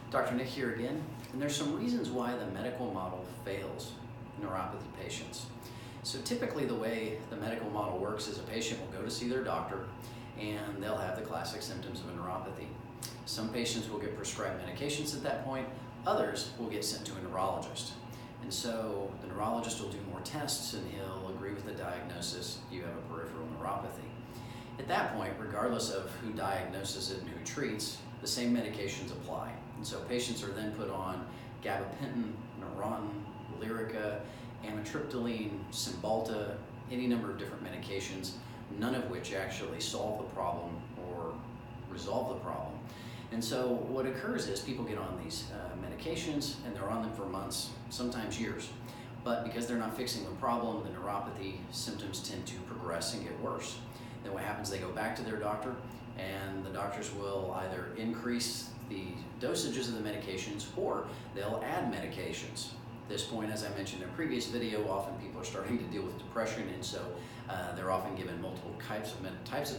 Dr. Nick here again, and there's some reasons why the medical model fails neuropathy patients. So typically the way the medical model works is a patient will go to see their doctor and they'll have the classic symptoms of a neuropathy. Some patients will get prescribed medications at that point, others will get sent to a neurologist. And so the neurologist will do more tests and he'll agree with the diagnosis, you have a peripheral neuropathy. At that point, regardless of who diagnoses it and who treats, the same medications apply. And so patients are then put on gabapentin, Neurontin, Lyrica, amitriptyline, Cymbalta, any number of different medications, none of which actually solve the problem or resolve the problem. And so what occurs is people get on these medications and they're on them for months, sometimes years. But because they're not fixing the problem, the neuropathy symptoms tend to progress and get worse. Then what happens, they go back to their doctor and the doctors will either increase the dosages of the medications or they'll add medications. At this point, as I mentioned in a previous video, often people are starting to deal with depression, and so they're often given multiple types of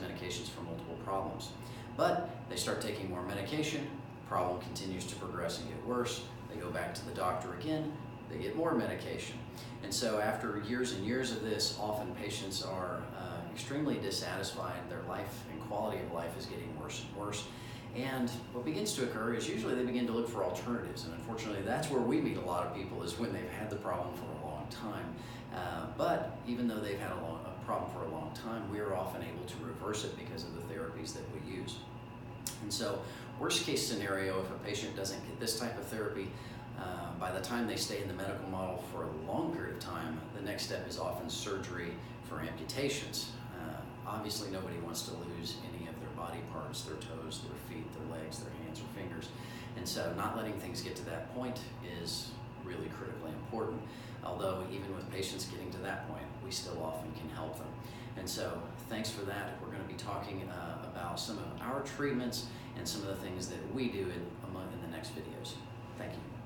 medications for multiple problems. But they start taking more medication, the problem continues to progress and get worse, they go back to the doctor again, they get more medication. And so after years and years of this, often patients are extremely dissatisfied, their life and quality of life is getting worse and worse. And what begins to occur is usually they begin to look for alternatives, and unfortunately that's where we meet a lot of people, is when they've had the problem for a long time. But even though they've had a problem for a long time, we are often able to reverse it because of the therapies that we use. And so worst case scenario, if a patient doesn't get this type of therapy, by the time they stay in the medical model for a long period of time, the next step is often surgery for amputations. Obviously nobody wants to lose any of their body parts, their toes, their feet, their legs, their hands or fingers. And so not letting things get to that point is really critically important. Although even with patients getting to that point, we still often can help them. And so thanks for that. We're going to be talking about some of our treatments and some of the things that we do in the next videos. Thank you.